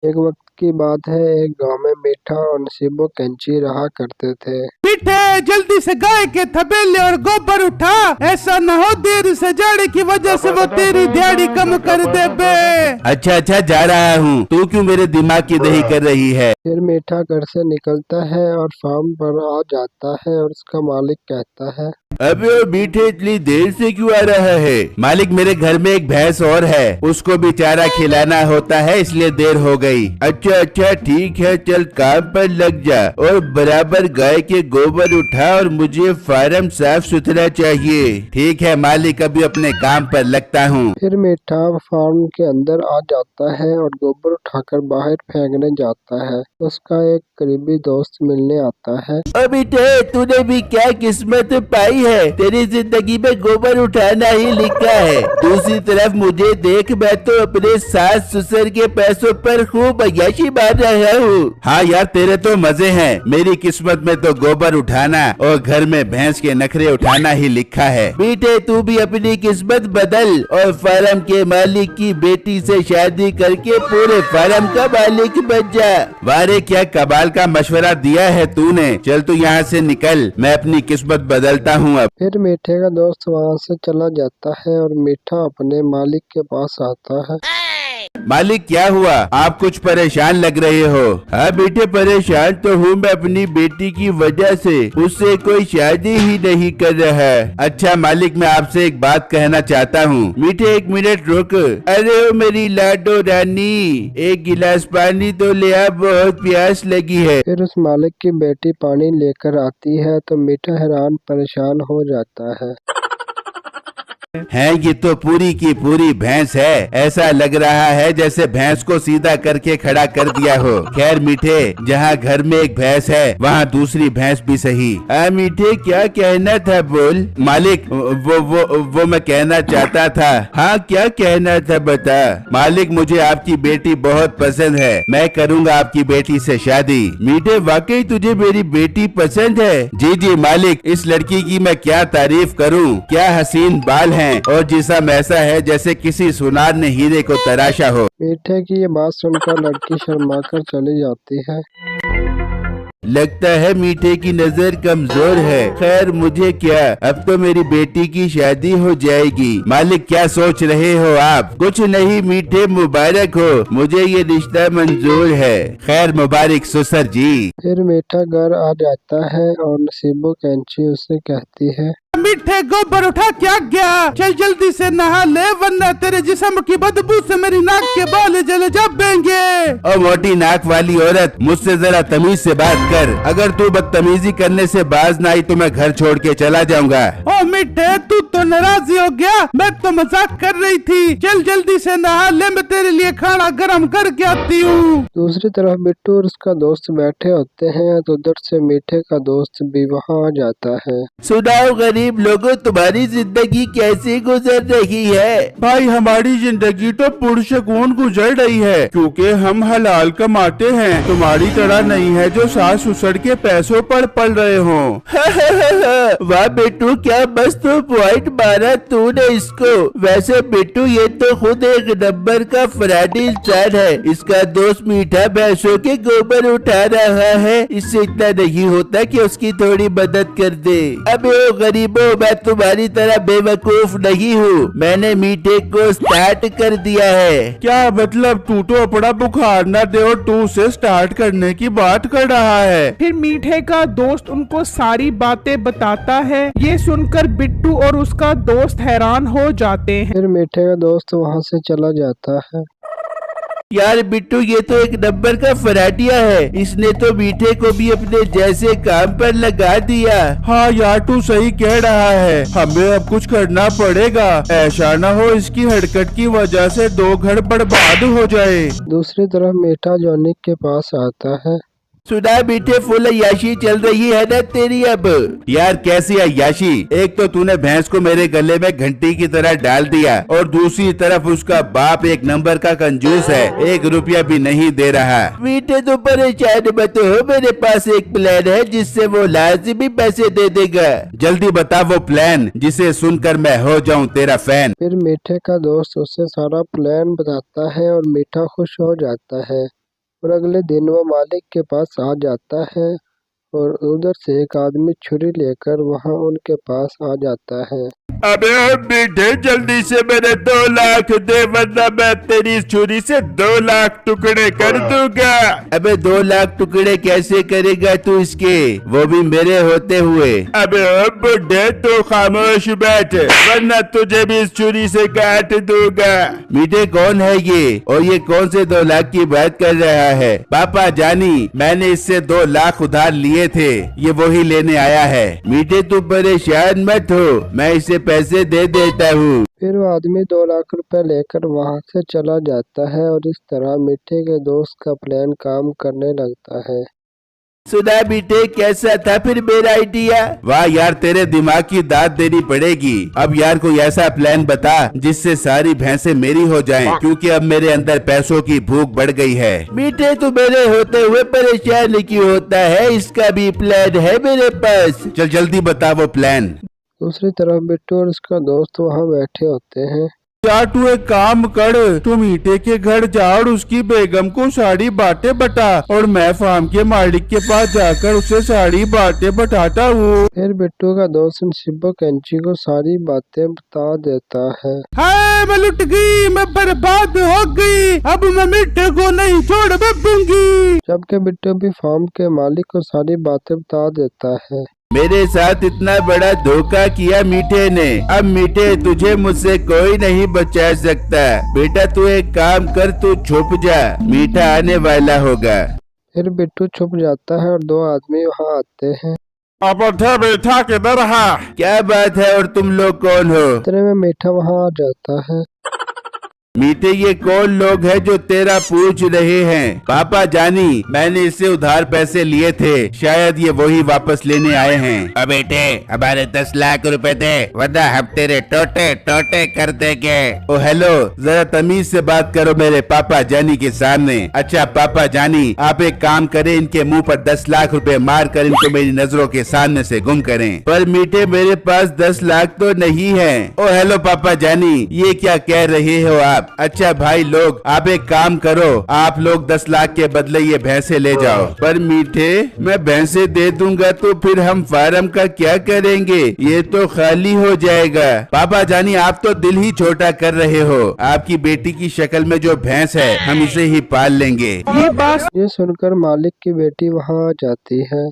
एक वक्त की बात है, एक गांव में मीठा और नसीबो कैंची रहा करते थे। मीठे, जल्दी से गाय के थपेले और गोबर उठा, ऐसा न हो देर से जाड़े की वजह से वो तेरी दिहाड़ी कम कर दे बे। अच्छा अच्छा, जा रहा हूँ। तू क्यों मेरे दिमाग की दही कर रही है? फिर मीठा घर से निकलता है और फार्म पर आ जाता है और उसका मालिक कहता है, अबे ओ मीठे, इतनी देर से क्यों आ रहा है? मालिक, मेरे घर में एक भैंस और है, उसको भी चारा खिलाना होता है, इसलिए देर हो गई। अच्छा अच्छा, ठीक है, चल काम पर लग जा और बराबर गाय के गोबर उठा और मुझे फार्म साफ सुथरा चाहिए। ठीक है मालिक, अभी अपने काम पर लगता हूँ। फिर मीठा फार्म के अंदर आ जाता है और गोबर उठाकर बाहर फेंकने जाता है। उसका एक करीबी दोस्त मिलने आता है। ओ मीठे, तूने भी क्या किस्मत पाई है, तेरी जिंदगी में गोबर उठाना ही लिखा है। दूसरी तरफ मुझे देख, मैं तो अपने सास ससुर के पैसों पर खूब अय्याशी मार रहा हूँ। हाँ यार, तेरे तो मजे हैं, मेरी किस्मत में तो गोबर उठाना और घर में भैंस के नखरे उठाना ही लिखा है। बेटे, तू भी अपनी किस्मत बदल और फार्म के मालिक की बेटी से शादी करके पूरे फार्म का मालिक बन जा। वारे, क्या कमाल का मशवरा दिया है तूने। चल तू यहाँ से निकल, मैं अपनी किस्मत बदलता हूँ अब। फिर मीठे का दोस्त वहाँ से चला जाता है और मीठा अपने मालिक के पास आता है। मालिक, क्या हुआ? आप कुछ परेशान लग रहे हो। हाँ बेटे, परेशान तो हूँ मैं अपनी बेटी की वजह से, उससे कोई शादी ही नहीं कर रहा है। अच्छा मालिक, मैं आपसे एक बात कहना चाहता हूँ। मीठे, एक मिनट रुक। अरे ओ मेरी लाडो रानी, एक गिलास पानी तो ले आ, बहुत प्यास लगी है। फिर उस मालिक की बेटी पानी लेकर आती है तो मीठा हैरान परेशान हो जाता है। ये तो पूरी की पूरी भैंस है। ऐसा लग रहा है जैसे भैंस को सीधा करके खड़ा कर दिया हो। खैर मीठे, जहाँ घर में एक भैंस है वहाँ दूसरी भैंस भी सही। मीठे, क्या कहना था बोल। मालिक, वो मैं कहना चाहता था। हाँ, क्या कहना था बता। मालिक, मुझे आपकी बेटी बहुत पसंद है, मैं करूँगा आपकी बेटी से शादी। मीठे, वाकई तुझे मेरी बेटी पसंद है? जी जी मालिक, इस लड़की की मैं क्या तारीफ करूँ, क्या हसीन बाल हैं और जिस्म ऐसा है जैसे किसी सुनार ने हीरे को तराशा हो। मीठे की ये बात सुनकर लड़की शर्माकर चली जाती है। लगता है मीठे की नजर कमजोर है। खैर मुझे क्या, अब तो मेरी बेटी की शादी हो जाएगी। मालिक, क्या सोच रहे हो आप? कुछ नहीं मीठे, मुबारक हो, मुझे ये रिश्ता मंजूर है। खैर मुबारक ससुर जी। फिर मीठा घर आ जाता है और नसीबो कैंची उसे कहती है, मीठे, गोबर उठा क्या गया, चल जल्दी से नहा ले, वरना तेरे जिस्म की बदबू से मेरी नाक के बाल जल जाएंगे। ओ मोटी नाक वाली औरत, मुझसे जरा तमीज से बात कर। अगर तू बदतमीजी करने से बाज ना आई तो मैं घर छोड़ के चला जाऊंगा। ओ मीठे, तू तो नाराज हो गया, मैं तो मजाक कर रही थी। चल जल्दी से नहा ले, मैं तेरे लिए खाना गर्म करके आती हूँ। दूसरी तरफ बिट्टू और उसका दोस्त बैठे होते हैं तो उधर से मीठे का दोस्त भी वहाँ आ जाता है। सुनाओ गरीब लोगों, तुम्हारी जिंदगी कैसे गुजर रही है? भाई, हमारी जिंदगी तो पुरसकून गुजर रही है, क्योंकि हम हलाल कमाते हैं। तुम्हारी तरह नहीं है जो सास ससुर के पैसों पर पल रहे हो। वाह बेटू, क्या मस्त पॉइंट मारा तूने इसको। वैसे बेटू, ये तो खुद एक नंबर का फराडी इंसान है। इसका दोस्त मीठा भैंसों के गोबर उठा रहा है, इससे इतना नहीं होता कि उसकी थोड़ी मदद कर दे। अबे ओ गरीबों, मैं तुम्हारी तरह बेवकूफ नहीं हूँ, मैंने मीठे को स्टार्ट कर दिया है। क्या मतलब? तू तो अपना बुखार न दे और तू उसे स्टार्ट करने की बात कर रहा है। फिर मीठे का दोस्त उनको सारी बातें बताता है। ये सुनकर बिट्टू और उसका दोस्त हैरान हो जाते हैं। फिर मीठे का दोस्त वहाँ से चला जाता है। यार बिट्टू, ये तो एक नंबर का फराटिया है, इसने तो मीठे को भी अपने जैसे काम पर लगा दिया। हाँ यार, तू सही कह रहा है, हमें अब कुछ करना पड़ेगा, ऐसा न हो इसकी हरकत की वजह से दो घर बर्बाद हो जाए। दूसरी तरफ मीठा जॉनी के पास आता है। सुना मीठे, फुल अय्याशी चल रही है ना तेरी अब। यार कैसी अय्याशी? एक तो तूने भैंस को मेरे गले में घंटी की तरह डाल दिया और दूसरी तरफ उसका बाप एक नंबर का कंजूस है, 1 रुपया भी नहीं दे रहा। मीठे तो परेशान मत हो, मेरे पास एक प्लान है जिससे वो लाजिमी पैसे दे देगा। जल्दी बता वो प्लान, जिसे सुनकर मैं हो जाऊँ तेरा फैन। फिर मीठे का दोस्त उसे सारा प्लान बताता है और मीठा खुश हो जाता है। और अगले दिन वो मालिक के पास आ जाता है और उधर से एक आदमी छुरी लेकर वहाँ उनके पास आ जाता है। अबे मीठे जल्दी से मेरे 2 लाख दे, वरना मैं तेरी इस छुरी से 2 लाख टुकड़े कर दूंगा। अबे 2 लाख टुकड़े कैसे करेगा तू इसके, वो भी मेरे होते हुए। अबे बुड्ढे तू खामोश बैठ, वरना तुझे भी इस छुरी से काट दूंगा। मीठे कौन है ये, और ये कौन से 2 लाख की बात कर रहा है? पापा जानी, मैंने इससे 2 लाख उधार लिए थे, ये वही लेने आया है। मीठे तू परेशान मत हो, मैं इसे पैसे दे देता हूँ। फिर वो आदमी 2 लाख रुपए लेकर वहाँ से चला जाता है और इस तरह मीठे के दोस्त का प्लान काम करने लगता है। सुना मीठे, कैसा था फिर मेरा आइडिया? वाह यार, तेरे दिमाग की दाद देनी पड़ेगी। अब यार कोई ऐसा प्लान बता जिससे सारी भैंसें मेरी हो जाएं, क्योंकि अब मेरे अंदर पैसों की भूख बढ़ गई है। मीठे तू मेरे होते हुए परेशान क्यों होता है, इसका भी प्लान है मेरे पास। चल जल्दी बता वो प्लान। दूसरी तरफ बिट्टू और उसका दोस्त वहाँ बैठे होते हैं। क्या तू एक काम कर, तू मीठे के घर जा और उसकी बेगम को सारी बातें बता, और मैं फार्म के मालिक के पास जाकर उसे सारी बातें बताता हूँ। फिर बिट्टू का दोस्त शिब्बो कैंची को सारी बातें बता देता है। हाय मैं लुट गई, मैं बर्बाद हो गई, अब मैं मीठे को नहीं छोड़ दूंगी। जबकि बिट्टू भी फार्म के मालिक को सारी बातें बता देता है। मेरे साथ इतना बड़ा धोखा किया मीठे ने, अब मीठे तुझे मुझसे कोई नहीं बचा सकता। बेटा तू एक काम कर, तू छुप जा, मीठा आने वाला होगा। फिर बिट्टू छुप जाता है और 2 आदमी वहाँ आते हैं। अब बैठा किधर रहा? क्या बात है, और तुम लोग कौन हो? इतने में मीठा वहाँ आ जाता है। मीठे ये कौन लोग हैं जो तेरा पूछ रहे हैं? पापा जानी, मैंने इससे उधार पैसे लिए थे, शायद ये वही वापस लेने आए हैं। अब बेटे हमारे 10 लाख रुपए दे, वरना हम तेरे टोटे टोटे कर देंगे। ओ हेलो, जरा तमीज से बात करो मेरे पापा जानी के सामने। अच्छा पापा जानी, आप एक काम करें, इनके मुंह पर 10 लाख रुपए मार कर इनको मेरी नजरों के सामने से गुम करें। पर मीठे मेरे पास 10 लाख तो नहीं है। ओ हेलो पापा जानी, ये क्या कह रहे हो आप? अच्छा भाई लोग, आप एक काम करो, आप लोग 10 लाख के बदले ये भैंसे ले जाओ। पर मीठे, मैं भैंसे दे दूंगा तो फिर हम फार्म का क्या करेंगे, ये तो खाली हो जाएगा। पापा जानी, आप तो दिल ही छोटा कर रहे हो, आपकी बेटी की शक्ल में जो भैंस है हम इसे ही पाल लेंगे। ये सुनकर मालिक की बेटी वहाँ आ जाती है।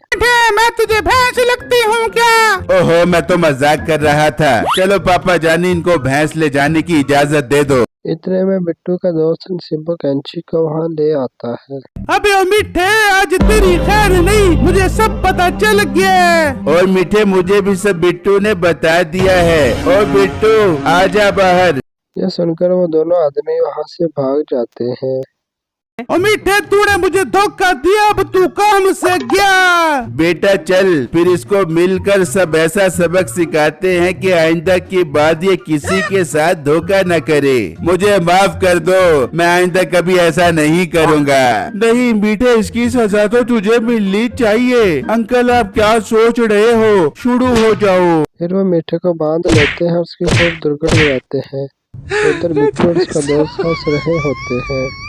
मैं तुझे भैंस लगती हूँ क्या? ओहो, मैं तो मजाक कर रहा था। चलो पापा जानी, इनको भैंस ले जाने की इजाजत दे दो। इतने में बिट्टू का दोस्त शिब्बो कैंची को वहाँ ले आता है। अबे मीठे, आज तेरी खैर नहीं, मुझे सब पता चल गया। और मीठे, मुझे भी सब बिट्टू ने बता दिया है। और बिट्टू आजा बाहर। यह सुनकर वो दोनों आदमी वहाँ से भाग जाते हैं। और मीठे, तूने मुझे धोखा दिया, अब तू काम से गया। बेटा चल, फिर इसको मिलकर सब ऐसा सबक सिखाते हैं कि आइंदा की बात ये किसी के साथ धोखा न करे। मुझे माफ कर दो, मैं आइंदा कभी ऐसा नहीं करूँगा। नहीं मीठे, इसकी सजा तो तुझे मिलनी चाहिए। अंकल आप क्या सोच रहे हो, शुरू हो जाओ। फिर वो मीठे को बांध लेते हैं और उसकी खूब दुर्गट जाते हैं। उधर बिट्टू और उसका दोस्त हंस रहे होते हैं।